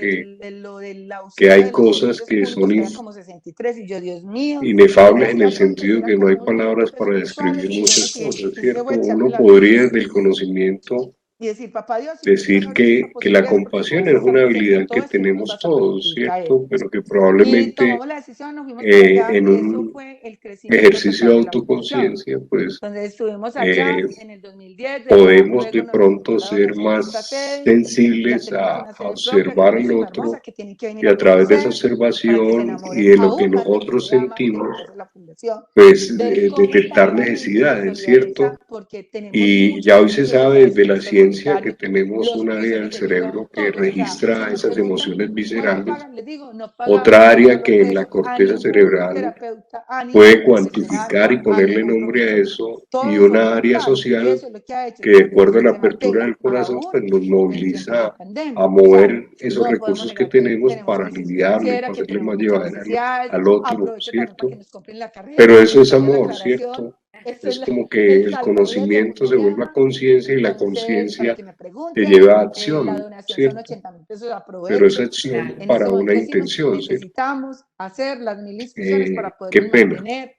lo del que auxilio hay de los cosas servicios que son públicos, que eran como 63, y yo, Dios mío, y me inefables en hacía el cuentos y sentido era que no hay como 1.000.000 palabras pesos para mensuales, describir y yo lo muchas que cosas, hice ¿cierto? fue echarle Uno la culpa podría desde el conocimiento y decir, papá Dios, si tú estás decir ahorita en esta que la posibilidad es porque compasión vos es una estás haciendo habilidad que todo esto y no nos tenemos vas a todos, permitir caer. ¿cierto? Pero que Y probablemente tomamos la decisión, nos fuimos para allá en y eso un fue el crecimiento ejercicio total de de la fundación. autoconciencia, pues Entonces estuvimos allá eh, en el 2010, de allá podemos luego de nos recibió pronto la ser donación de esta más sede, ya sensibles tenemos una a sede propia, observar al lindísima, hermosa, otro que tienen que venir y a a través de esa conocer para que se observación y enamoren de lo que aún más de nosotros Fundayama, de lo sentimos, que hace la fundación, pues ver cómo detectar tanta gente se necesidades, solidariza, ¿cierto? porque tenemos Y muchos ya hoy se servicios sabe desde la sociales ciencia que comunitarios, tenemos los un área del provisores de vida, cerebro que todos, o sea, si registra me esas preguntan, emociones ¿cuánto viscerales, pagan? Les digo, no pagamos otra ni un área solo que en la peso a corteza ningún cerebral terapeuta, a puede ningún excepcional, cuantificar y a ponerle ningún nombre a profesor. eso, y Todos son una área voluntarios. social Eso es lo que ha hecho que de que la acuerdo a la fundación se apertura mantenga del corazón, aún pues nos en tiempos de moviliza a pandemia. O sea, mover esos no podemos recursos que negar que tenemos tenemos para crisis aliviarlo y financiera, para que hacerle tenemos más muchas llevadera necesidades. al otro, Aprovecho también para que ¿cierto? nos compren la Pero carrera, eso es que haya la amor, aclaración. ¿cierto? Esto es Es como que el el salvavidas de conocimiento se vuelva Fundayama. conciencia y la Entonces, para conciencia que me te pregunten, lleva a la acción, donación son ¿cierto? 80.000 pesos. Pero esa Aprovecho. acción Claro. En este para una momento decimos, intención, ¿cierto? necesitamos hacer las 1.000 inscripciones para Qué podernos pena. mantener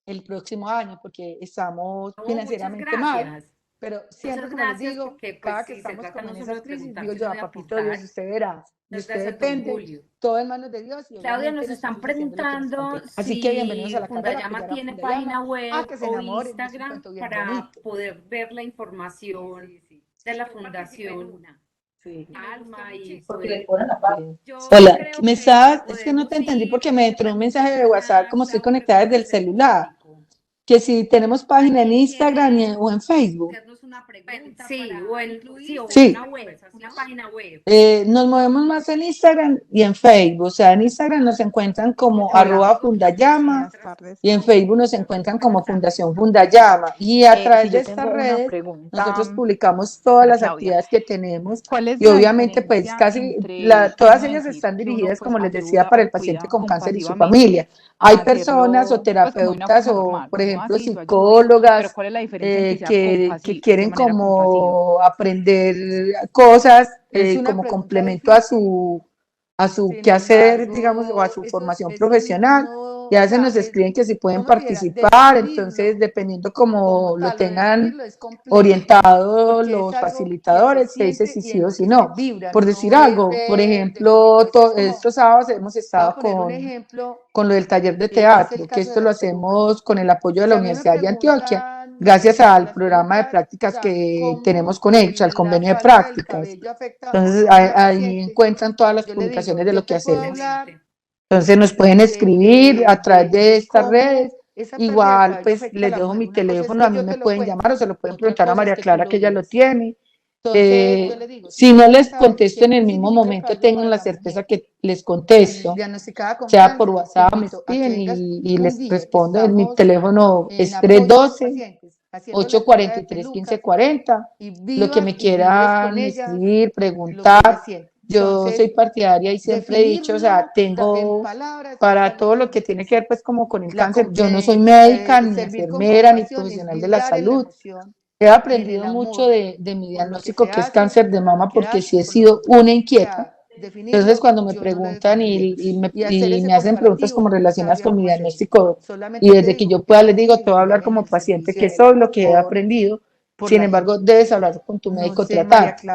el próximo año, porque estamos No, muchas financieramente mal, gracias. pero siempre, Muchas como les gracias digo, porque pues cada que sí, se estamos trata como no en solo esas de crisis, preguntar, digo yo, sino a de papito Dios, aportar. usted verá, de Muchas usted gracias, don depende, Julio. todo en manos de Dios y Claudia, obviamente nos están nosotros haciendo lo que nos preguntando compete. Así que bienvenidos a si la carrera, Fundayama apoyar a tiene Fundayama, página a web que se o enamoren, es un Instagram cuento bien para bonito. poder ver la información de la fundación Sí. Alma y Porque le poder. ponen la página. Yo Hola, creo me que estaba, es que no te podemos entendí ir, porque me le entró un mensaje pregunté de WhatsApp, allá, como estoy Clau, conectada desde el preguntas del celular, público. que si tenemos página en ¿Alguien Instagram quiere o en Facebook. hacernos una pregunta sí, o Sí, una página web? nos movemos más en Instagram y en Facebook. O sea, en Instagram nos encuentran como Hola, @Fundayama buenas tardes. y en Facebook nos encuentran como Fundación Fundayama. Y a Si través de yo estas tengo una redes pregunta nosotros publicamos todas para las Claudia, actividades que tenemos ¿cuál es y la obviamente pues diferencia casi entre todas uno ellas decir están que uno dirigidas, pues como les decía, ayuda para o el paciente cuida con cáncer y su familia. compasivamente Hay a personas o hacerlo pues como de una terapeutas forma o, normal, por como ejemplo, así estoy ayudando, pero psicólogas cuál es la diferencia en que sea que de quieren manera compasiva? como aprender cosas como complemento a su quehacer, digamos, o a su formación profesional. Y a veces nos escriben que si pueden participar, entonces dependiendo cómo lo tengan orientado los facilitadores, se dice si sí o si no. Por decir algo, por ejemplo, estos sábados hemos estado con lo del taller de teatro, que esto lo hacemos con el apoyo de la Universidad de Antioquia, gracias al programa de prácticas que tenemos con ellos, al convenio de prácticas. Entonces, ahí encuentran todas las publicaciones de lo que hacemos. Excelente. Entonces, nos pueden escribir a través de estas redes. Igual, pues les dejo mi teléfono, a mí me pueden llamar o se lo pueden preguntar a María Clara, que ella lo tiene. Si no les contesto en el mismo momento, tengan la certeza que les contesto, sea por WhatsApp, me escriben y les respondo. En mi teléfono es 312-843-1540. Lo que me quieran escribir, preguntar. Yo soy partidaria y siempre he dicho, o sea, tengo para todo lo que tiene que ver pues como con el cáncer. Yo no soy médica, ni enfermera, ni profesional de la salud. He aprendido mucho de mi diagnóstico, que es cáncer de mama, porque sí he sido una inquieta. Entonces, cuando me preguntan y me hacen preguntas como relacionadas con mi diagnóstico, y desde que yo pueda les digo, te voy a hablar como paciente que soy, lo que he aprendido. Sin embargo, debes hablar con tu médico tratante.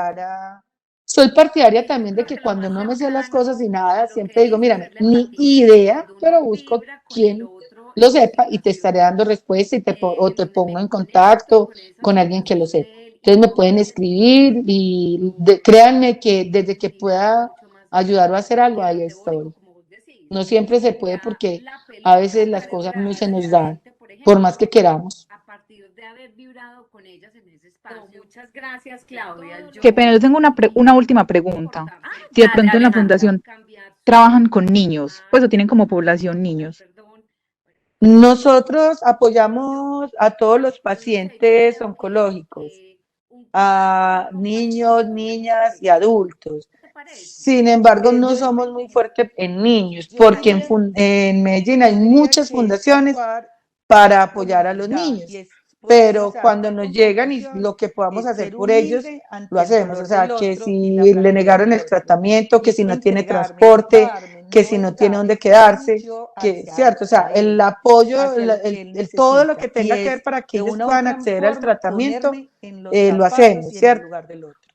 Soy partidaria también de que cuando no me sé las cosas y nada, siempre digo, mira, ni idea, pero busco quien lo sepa y te estaré dando respuesta o te pongo en contacto con alguien que lo sepa. Entonces me pueden escribir y créanme que desde que pueda ayudar o hacer algo, ahí estoy. No siempre se puede porque a veces las cosas no se nos dan, por más que queramos. A partir de haber vibrado con ellas en ese espacio. Muchas gracias, Claudia. Qué pena, yo tengo una última pregunta. Si de Dale, pronto en la Alejandra. fundación trabajan con niños, pues o tienen como población niños. Nosotros apoyamos a todos los pacientes oncológicos, a niños, niñas y adultos. Sin embargo, no somos muy fuertes en niños, porque en Medellín hay muchas fundaciones para apoyar a los niños. Pero cuando nos llegan y lo que podamos hacer por ellos, lo hacemos. O sea, que si le negaron el tratamiento, que si no tiene transporte, que si no tiene dónde quedarse, que, ¿cierto? O sea, el apoyo, todo lo que tenga que ver para que ellos puedan acceder al tratamiento, lo hacemos, ¿cierto?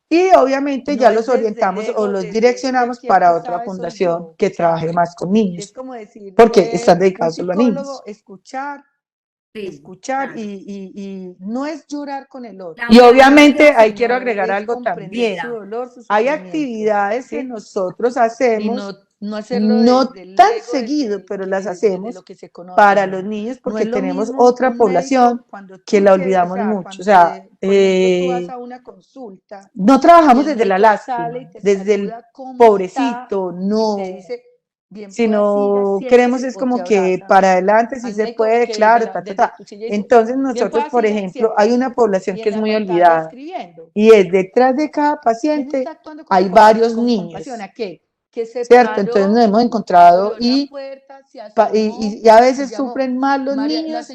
Y obviamente ya los orientamos o los direccionamos para otra fundación que trabaje más con niños, porque están dedicados solo a niños. Escuchar y no es llorar con el otro. Y obviamente ahí quiero agregar algo también. Hay actividades que nosotros hacemos, no tan seguido, pero las hacemos para los niños porque tenemos otra población que la olvidamos mucho. O sea, no trabajamos desde la lástima, desde el pobrecito, no. Si no queremos es como que para adelante si se puede, claro, Entonces nosotros, por ejemplo, hay una población que es muy olvidada y es detrás de cada paciente hay varios niños, ¿cierto? Entonces nos hemos encontrado y a veces sufren más los niños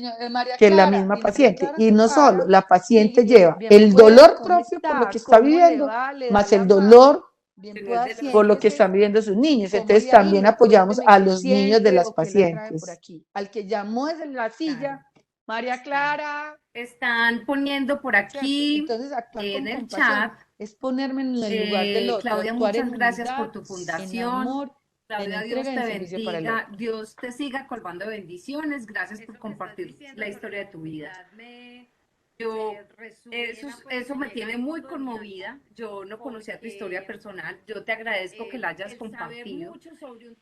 que la misma paciente. Y no solo, la paciente lleva el dolor propio por lo que está viviendo, más el dolor por lo que están viviendo sus niños. Entonces también apoyamos a los niños de las pacientes. Al que llamó desde la silla, María Clara. Están poniendo por aquí en el chat. Es ponerme en el lugar del otro. Claudia, muchas gracias por tu fundación. Claudia, Dios te bendiga, Dios te siga colmando bendiciones. Gracias por compartir la historia de tu vida. Eso me tiene muy conmovida. Yo no conocía tu historia personal. Yo te agradezco que la hayas compartido.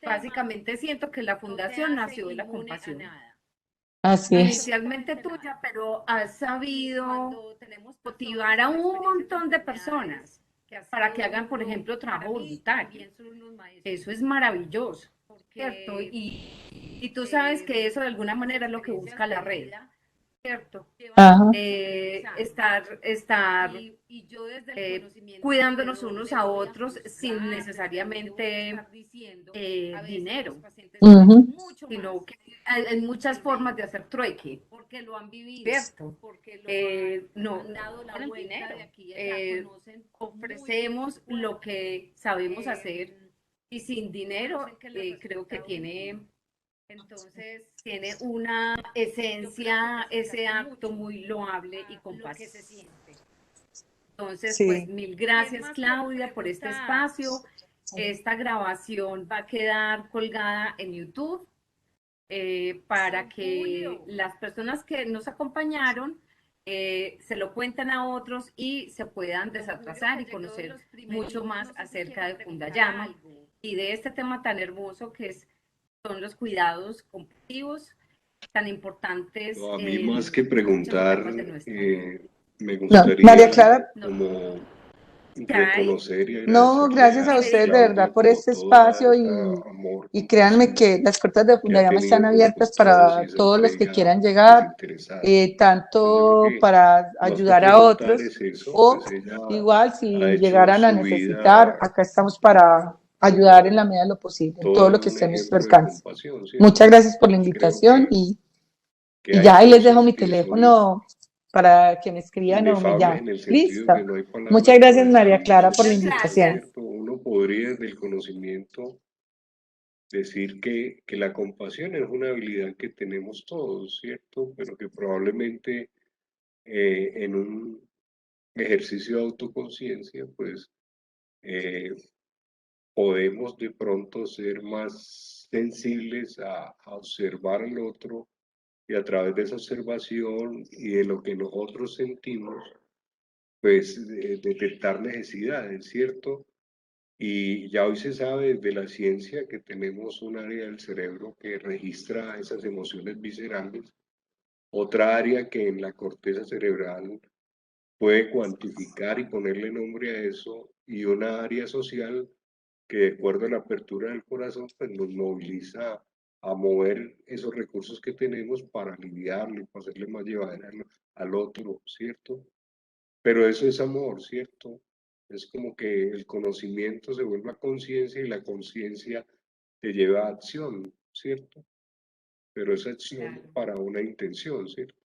Básicamente siento que la fundación nació de la compasión. Así es. Inicialmente tuya, pero has sabido motivar a un montón de personas para que hagan, por ejemplo, trabajo voluntario. Eso es maravilloso, ¿cierto? Y tú sabes que eso de alguna manera es lo que busca la red. ¿Cierto? Estar cuidándonos unos a otros sin necesariamente dinero, sino que hay muchas formas de hacer trueque, porque lo han vivido, ¿cierto? No el dinero, ofrecemos lo que sabemos hacer y sin dinero creo que tiene una esencia, ese acto muy loable y compasivo. Entonces, pues mil gracias, Claudia, por este espacio. Esta grabación va a quedar colgada en YouTube para que las personas que nos acompañaron se lo cuenten a otros y se puedan desatrasar y conocer mucho más acerca de Fundayama y de este tema tan hermoso que son los cuidados compulsivos tan importantes. A mí más que preguntar, me gustaría María Clara, como reconocer y agradecerle no, gracias a ustedes de verdad por este espacio y créanme que las puertas de Fundayama están abiertas para todos los que quieran llegar, tanto para ayudar a otros o igual si llegaran a necesitar, acá estamos para ayudar en la medida de lo posible, en todo lo que esté a nuestro alcance. Muchas gracias por la invitación y ya ahí les dejo mi teléfono para que me escriban o me llamen. Listo. Muchas gracias, María Clara, por la invitación. podría desde el conocimiento decir que la compasión es una habilidad que tenemos todos, ¿cierto? Pero que probablemente en un ejercicio de autoconciencia, pues podemos de pronto ser más sensibles a observar al otro y a través de esa observación y de lo que nosotros sentimos, pues detectar necesidades, ¿cierto? Y ya hoy se sabe desde la ciencia que tenemos un área del cerebro que registra esas emociones viscerales, otra área que en la corteza cerebral puede cuantificar y ponerle nombre a eso, y una área social que de acuerdo a la apertura del corazón, pues nos moviliza a mover esos recursos que tenemos para aliviarle, para hacerle más llevadera al otro, ¿cierto? Pero eso es amor, ¿cierto? Es como que el conocimiento se vuelve a conciencia y la conciencia te lleva a acción, ¿cierto? Pero esa acción Claro. para una intención, ¿cierto?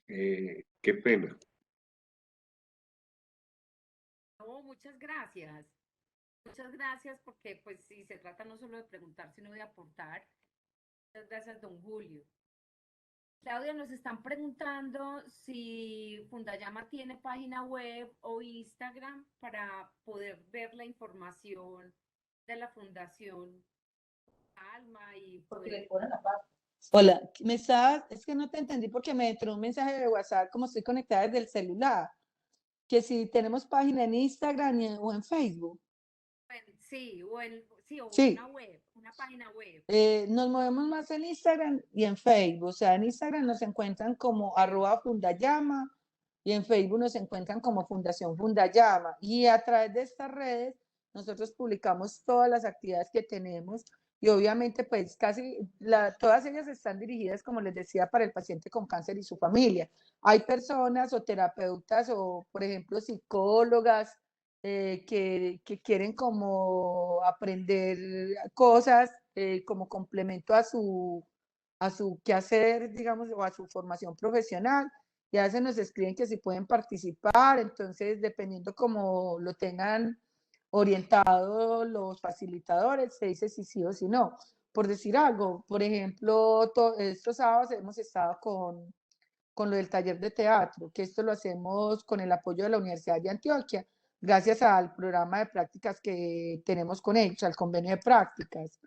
Qué pena. No, muchas gracias. Muchas gracias porque pues sí, se trata no solo de preguntar, sino de aportar. Muchas gracias, don Julio. Claudia, nos están preguntando si Fundayama tiene página web o Instagram para poder ver la información de la Fundación Alma y poder... Hola, es que no te entendí porque me entró un mensaje de WhatsApp como estoy conectada desde el celular, que si tenemos página en Instagram o en Facebook. Sí, o Sí, una web, una página web. nos movemos más en Instagram y en Facebook. O sea, en Instagram nos encuentran como @Fundayama y en Facebook nos encuentran como Fundación Fundayama. Y a través de estas redes nosotros publicamos todas las actividades que tenemos y obviamente pues todas ellas están dirigidas, como les decía, para el paciente con cáncer y su familia. Hay personas o terapeutas o, por ejemplo, psicólogas que quieren como aprender cosas como complemento a su quehacer, digamos, o a su formación profesional. Y a veces nos escriben que si pueden participar, entonces dependiendo cómo lo tengan orientado los facilitadores, se dice si sí o si no. Por decir algo, por ejemplo, estos sábados hemos estado con lo del taller de teatro, que esto lo hacemos con el apoyo de la Universidad de Antioquia, gracias al programa de prácticas que tenemos con ellos, al convenio de prácticas.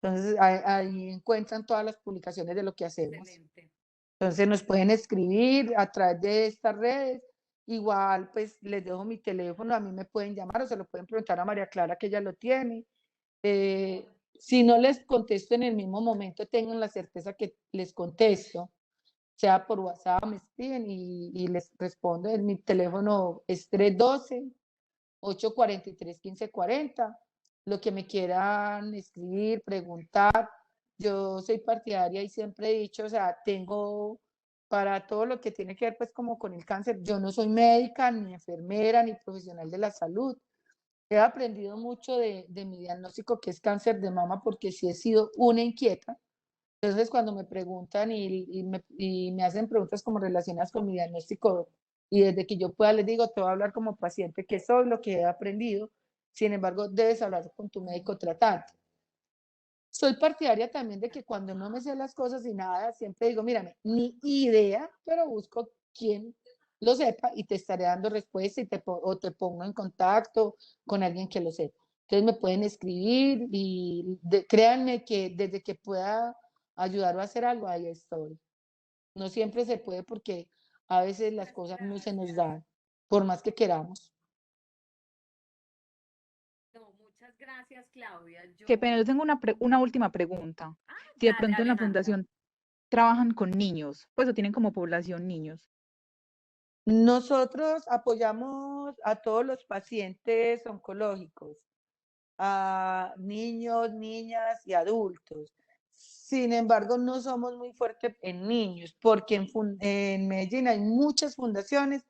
Entonces, ahí encuentran todas las publicaciones de lo que hacemos. Excelente. Entonces, nos pueden escribir a través de estas redes. Igual, pues, les dejo mi teléfono, a mí me pueden llamar o se lo pueden preguntar a María Clara, que ella lo tiene. Si no les contesto en el mismo momento, tengan la certeza que les contesto, sea por WhatsApp, me escriben y les respondo. En mi teléfono es 312-843-1540. Lo que me quieran escribir, preguntar. Yo soy partidaria y siempre he dicho, o sea, tengo para todo lo que tiene que ver pues como con el cáncer, yo no soy médica, ni enfermera, ni profesional de la salud. He aprendido mucho de mi diagnóstico, que es cáncer de mama, porque sí he sido una inquieta. Entonces, cuando me preguntan y me hacen preguntas como relacionadas con mi diagnóstico, y desde que yo pueda les digo, te voy a hablar como paciente que soy, lo que he aprendido. Sin embargo, debes hablar con tu médico tratante. Soy partidaria también de que cuando no me sé las cosas y nada, siempre digo, mírame, ni idea, pero busco quien lo sepa y te estaré dando respuesta o te pongo en contacto con alguien que lo sepa. Entonces me pueden escribir y créanme que desde que pueda ayudar o hacer algo, ahí estoy. No siempre se puede porque a veces las cosas no se nos dan, por más que queramos. No, muchas gracias, Claudia. Qué pena, yo tengo una última pregunta. Si de Dale, pronto en la Alejandra. fundación trabajan con niños, pues o tienen como población niños. Nosotros apoyamos a todos los pacientes oncológicos, a niños, niñas y adultos. Sin embargo, no somos muy fuertes en niños, porque en Medellín hay muchas fundaciones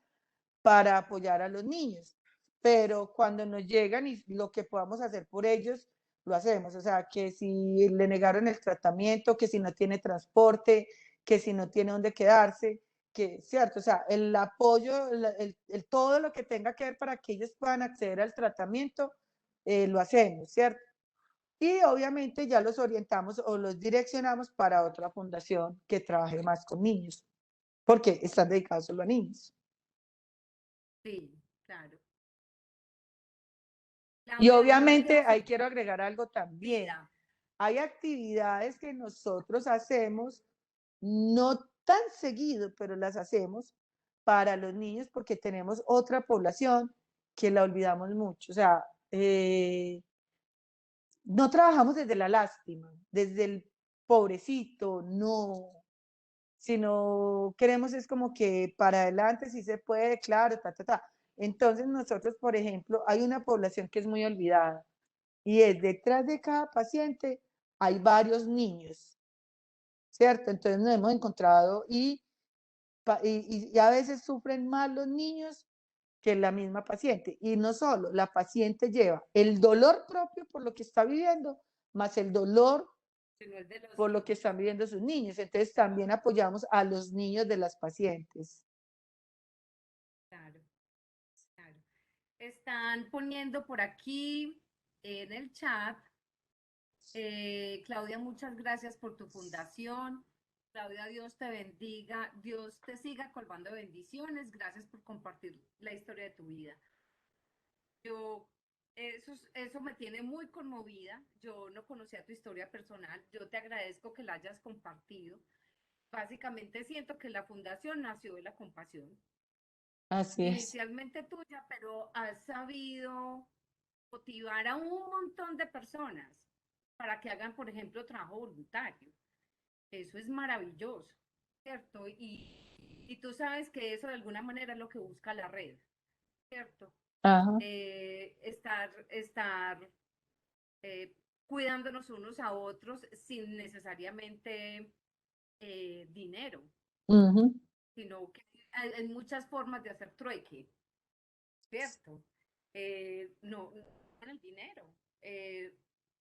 para apoyar a los niños, pero cuando nos llegan y lo que podamos hacer por ellos, lo hacemos. O sea, que si le negaron el tratamiento, que si no tiene transporte, que si no tiene dónde quedarse, que, cierto, o sea, el apoyo, todo lo que tenga que ver para que ellos puedan acceder al tratamiento, lo hacemos, ¿cierto? Y obviamente ya los orientamos o los direccionamos para otra fundación que trabaje más con niños, porque están dedicados solo a niños. Sí, claro. Y obviamente ahí quiero agregar algo también. Hay actividades que nosotros hacemos, no tan seguido, pero las hacemos para los niños porque tenemos otra población que la olvidamos mucho. O sea, no trabajamos desde la lástima, desde el pobrecito, no, sino queremos es como que para adelante sí se puede, claro, ta, ta, ta. Entonces nosotros, por ejemplo, hay una población que es muy olvidada y es detrás de cada paciente hay varios niños, ¿cierto? Entonces nos hemos encontrado y a veces sufren más los niños que la misma paciente. Y no solo, la paciente lleva el dolor propio por lo que está viviendo, más el dolor por lo que están viviendo sus niños. Entonces también apoyamos a los niños de las pacientes. Claro, claro. Están poniendo por aquí en el chat, Claudia, muchas gracias por tu fundación. Claudia, Dios te bendiga, Dios te siga colmando de bendiciones. Gracias por compartir la historia de tu vida. Eso me tiene muy conmovida. Yo no conocía tu historia personal. Yo te agradezco que la hayas compartido. Básicamente siento que la fundación nació de la compasión. Así es. Inicialmente tuya, pero has sabido motivar a un montón de personas para que hagan, por ejemplo, trabajo voluntario. Eso es maravilloso, ¿cierto? Y tú sabes que eso de alguna manera es lo que busca la red, ¿cierto? Ajá. Estar cuidándonos unos a otros sin necesariamente dinero, sino que hay muchas formas de hacer trueque, ¿cierto? No en el dinero.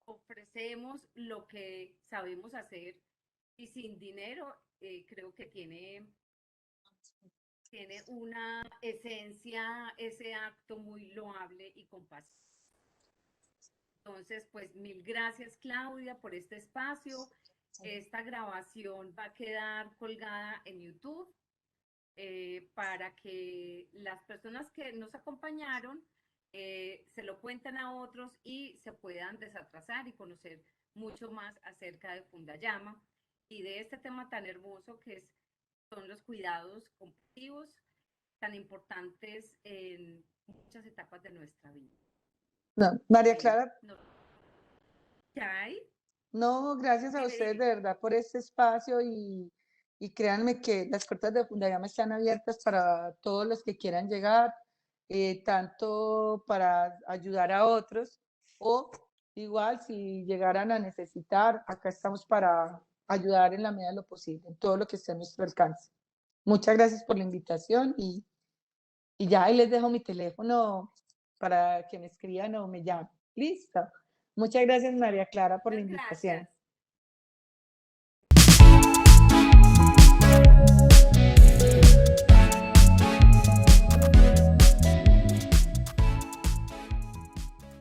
Ofrecemos lo que sabemos hacer y sin dinero creo que tiene una esencia, ese acto muy loable y compasivo. Entonces, pues mil gracias, Claudia, por este espacio. Esta grabación va a quedar colgada en YouTube para que las personas que nos acompañaron se lo cuenten a otros y se puedan desatrasar y conocer mucho más acerca de Fundayama y de este tema tan hermoso que son los cuidados compasivos, tan importantes en muchas etapas de nuestra vida. No, María Clara. ¿Qué hay? No, gracias a ustedes de verdad por este espacio y créanme que las puertas de Fundayama están abiertas para todos los que quieran llegar, tanto para ayudar a otros o igual si llegaran a necesitar, acá estamos para ayudar en la medida de lo posible, en todo lo que esté a nuestro alcance. Muchas gracias por la invitación y ya ahí les dejo mi teléfono para que me escriban o me llamen. Listo. Muchas gracias, María Clara, por la invitación.